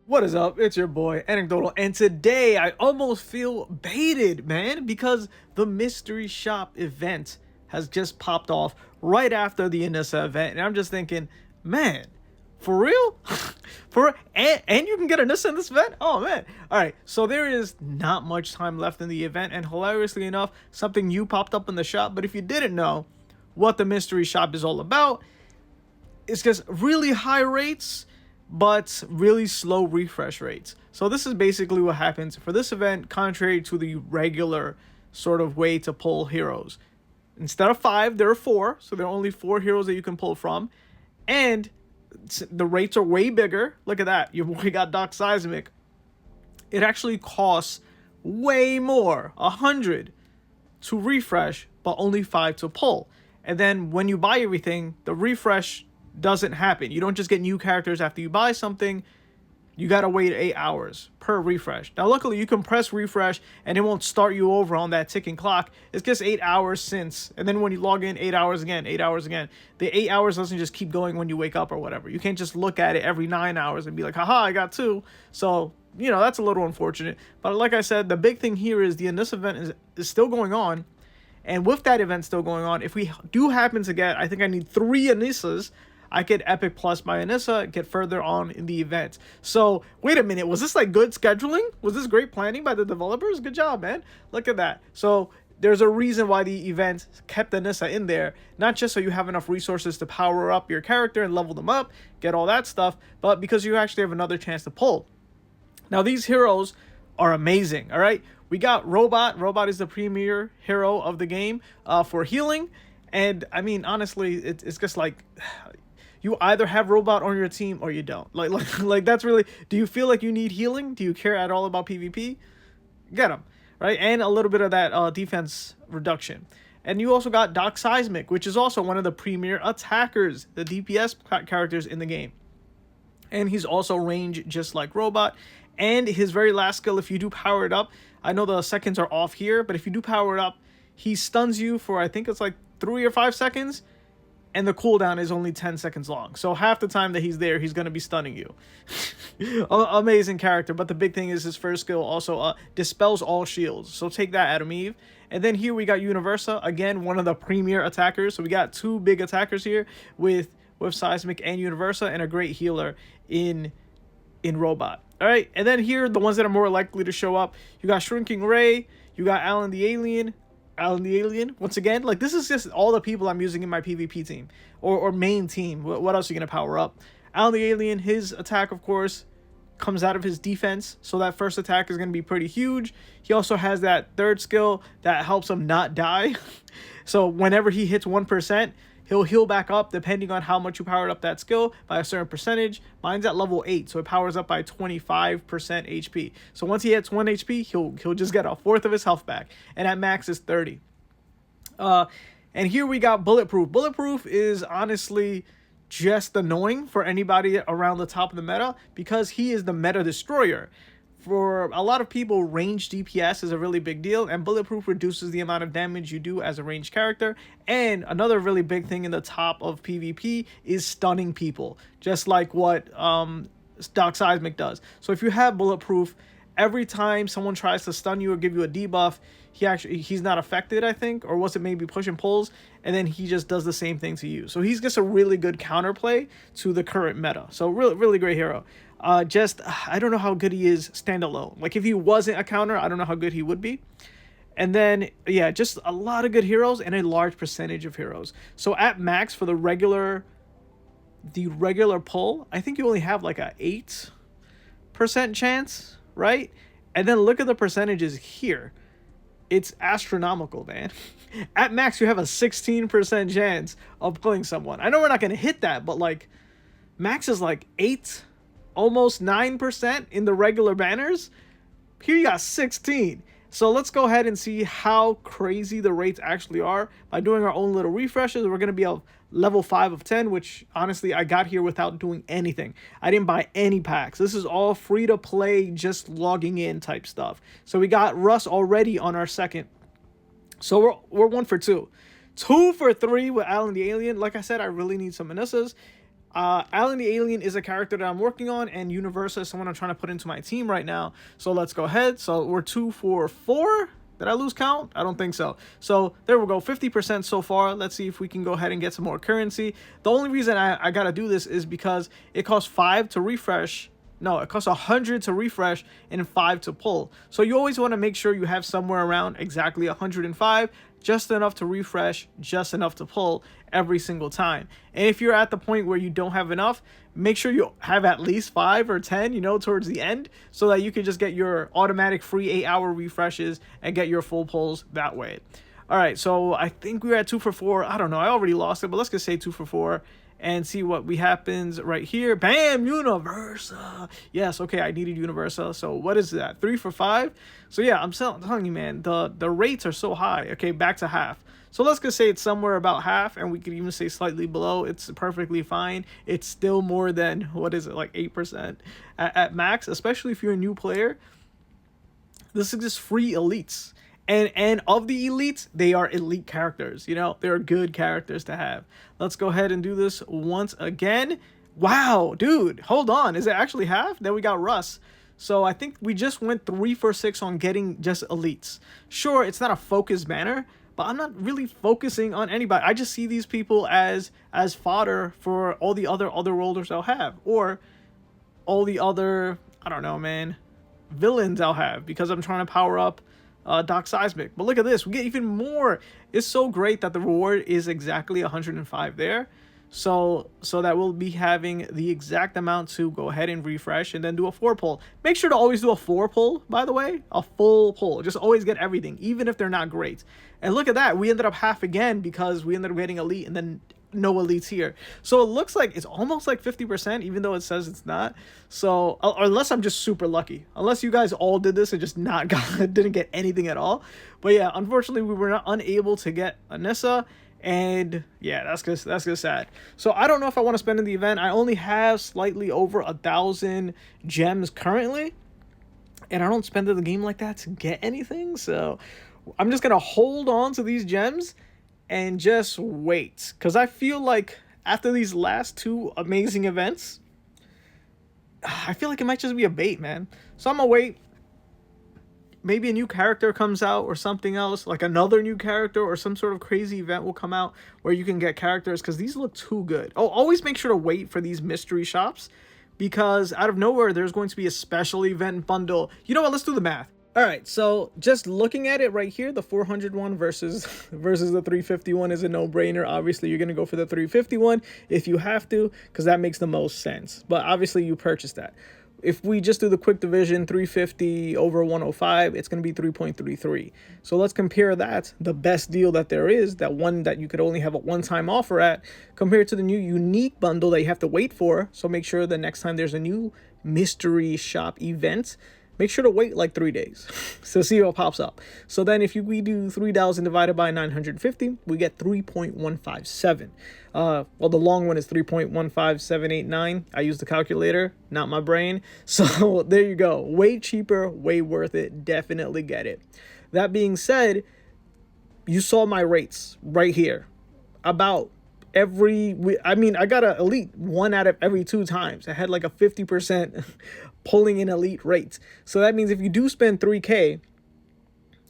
What is up? It's your boy Anecdotal, and today I almost feel baited, man, because the mystery shop event has just popped off right after the Anissa event, and I'm just thinking, man, for real? And you can get Anissa in this event? Oh man. Alright, so there is not much time left in the event, and hilariously enough, something new popped up in the shop. But if you didn't know what the mystery shop is all about, it's just really high rates but really slow refresh rates. So this is basically what happens for this event, contrary to the regular sort of way to pull heroes. Instead of 5, there are 4, so there are only 4 heroes that you can pull from, and the rates are way bigger. Look at that, your boy got Doc Seismic. It actually costs way more, 100 to refresh, but only 5 to pull. And then when you buy everything, the refresh doesn't happen. You don't just get new characters after you buy something. You gotta wait 8 hours per refresh. Now luckily you can press refresh and it won't start you over on that ticking clock. It's just 8 hours since, and then when you log in, 8 hours again, 8 hours again. The 8 hours doesn't just keep going when you wake up or whatever. You can't just look at it every 9 hours and be like, haha, I got 2. So you know, that's a little unfortunate. But like I said, the big thing here is the Anissa event is still going on. And with that event still going on, if we do happen to get, I think I need 3 Anissas, I get Epic Plus by Anissa, get further on in the event. So, wait a minute, was this like good scheduling? Was this great planning by the developers? Good job, man. Look at that. So, there's a reason why the event kept Anissa in there. Not just so you have enough resources to power up your character and level them up, get all that stuff, but because you actually have another chance to pull. Now, these heroes are amazing, all right? We got Robot. Robot is the premier hero of the game for healing. And, I mean, honestly, it's just like... You either have Robot on your team or you don't. Like that's really... Do you feel like you need healing? Do you care at all about PvP? Get him, right? And a little bit of that defense reduction. And you also got Doc Seismic, which is also one of the premier attackers, the DPS characters in the game. And he's also range just like Robot. And his very last skill, if you do power it up, I know the seconds are off here, but if you do power it up, he stuns you for, I think it's like 3 or 5 seconds. And the cooldown is only 10 seconds long. So half the time that he's there, he's going to be stunning you. Amazing character. But the big thing is his first skill also dispels all shields. So take that, Adam Eve. And then here we got Universa. Again, one of the premier attackers. So we got 2 big attackers here with Seismic and Universa, and a great healer in Robot. All right. And then here, the ones that are more likely to show up. You got Shrinking Ray. You got Alan the Alien. Once again, like, this is just all the people I'm using in my PvP team or main team. What else are you gonna power up? Alan the Alien, his attack, of course, comes out of his defense, so that first attack is gonna be pretty huge. He also has that third skill that helps him not die. So whenever he hits 1%, he'll heal back up depending on how much you powered up that skill by a certain percentage. Mine's at level 8, so it powers up by 25% HP. So once he hits 1 HP, he'll just get 1/4 of his health back. And at max is 30. And here we got Bulletproof. Bulletproof is honestly just annoying for anybody around the top of the meta because he is the meta destroyer. For a lot of people, range DPS is a really big deal, and Bulletproof reduces the amount of damage you do as a ranged character. And another really big thing in the top of PvP is stunning people, just like what Doc Seismic does. So if you have Bulletproof, every time someone tries to stun you or give you a debuff, he's not affected, I think, or was it maybe push and pulls, and then he just does the same thing to you. So he's just a really good counterplay to the current meta. So really great hero. I don't know how good he is standalone. Like, if he wasn't a counter, I don't know how good he would be. And then, yeah, just a lot of good heroes and a large percentage of heroes. So at max for the regular pull, I think you only have like a 8% chance, right? And then look at the percentages here. It's astronomical, man. At max, you have a 16% chance of pulling someone. I know we're not going to hit that, but like, max is like 8, almost 9% in the regular banners. Here you got 16. So let's go ahead and see how crazy the rates actually are. By doing our own little refreshes, we're going to be a level 5 of 10, which honestly I got here without doing anything. I didn't buy any packs. This is all free to play, just logging in type stuff. So we got Russ already on our second. So we're 1 for 2. 2 for 3 with Alan the Alien. Like I said, I really need some Anissas. Alan the Alien is a character that I'm working on, and Universa is someone I'm trying to put into my team right now. So let's go ahead. So we're 2 for 4. Did I lose count? I don't think so. So there we go, 50% so far. Let's see if we can go ahead and get some more currency. The only reason I gotta do this is because it costs 5 to refresh. No, it costs 100 to refresh and 5 to pull. So you always want to make sure you have somewhere around exactly 105, just enough to refresh, just enough to pull every single time. And if you're at the point where you don't have enough, make sure you have at least 5 or 10, you know, towards the end, so that you can just get your automatic free 8-hour refreshes and get your full pulls that way. All right, so I think we were at 2 for 4. I don't know, I already lost it, but let's just say 2 for 4 and see what happens right here. Bam, Universa. Yes, okay, I needed Universa. So what is that? 3 for 5. So yeah, I'm telling you, man, the rates are so high. Okay, back to half. So let's just say it's somewhere about half, and we could even say slightly below. It's perfectly fine. It's still more than, what is it, like 8% at max, especially if you're a new player. This is just free elites. And of the elites, they are elite characters. You know, they're good characters to have. Let's go ahead and do this once again. Wow, dude, hold on. Is it actually half? Then we got Russ. So I think we just went 3 for 6 on getting just elites. Sure, it's not a focused banner, but I'm not really focusing on anybody. I just see these people as fodder for all the other rollers I'll have, or all the other, I don't know, man, villains I'll have, because I'm trying to power up Doc Seismic. But look at this, we get even more. It's so great that the reward is exactly 105 there. So that we'll be having the exact amount to go ahead and refresh and then do a 4 pull. Make sure to always do a 4 pull, by the way, a full pull. Just always get everything, even if they're not great. And look at that, we ended up half again because we ended up getting elite and then no elites here. So it looks like it's almost like 50%, even though it says it's not. So unless I'm just super lucky, unless you guys all did this and just didn't get anything at all. But yeah, unfortunately we were not unable to get Anissa. And yeah, that's just sad. So I don't know if I want to spend in the event. I only have slightly over 1,000 gems currently, and I don't spend in the game like that to get anything. So I'm just gonna hold on to these gems and just wait, because I feel like after these last 2 amazing events, I feel like it might just be a bait, man. So I'm gonna wait. Maybe a new character comes out or something else, like another new character or some sort of crazy event will come out where you can get characters, because these look too good. Oh, always make sure to wait for these mystery shops, because out of nowhere there's going to be a special event bundle. You know what, let's do the math. All right, so just looking at it right here, the 401 versus the 351 is a no-brainer. Obviously, you're going to go for the 351 if you have to, because that makes the most sense. But obviously, you purchase that. If we just do the quick division, 350 over 105, it's going to be 3.33. So let's compare that, the best deal that there is, that one that you could only have a one-time offer at, compared to the new unique bundle that you have to wait for. So make sure the next time there's a new mystery shop event, make sure to wait like 3 days to see what pops up. So then if we do 3,000 divided by 950, we get 3.157. Well, the long one is 3.15789. I use the calculator, not my brain. So there you go. Way cheaper, way worth it. Definitely get it. That being said, you saw my rates right here. About I got an elite 1 out of every 2 times. I had like a 50% pulling in elite rates. So that means if you do spend 3K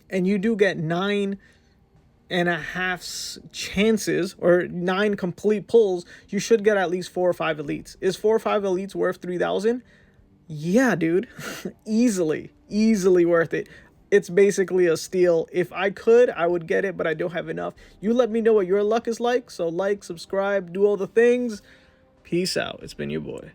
and you do get 9.5 chances or 9 complete pulls, you should get at least 4 or 5 elites. Is 4 or 5 elites worth 3,000? Yeah, dude. Easily worth it. It's basically a steal. If I could, I would get it, but I don't have enough. You let me know what your luck is like. So like, subscribe, do all the things. Peace out. It's been your boy.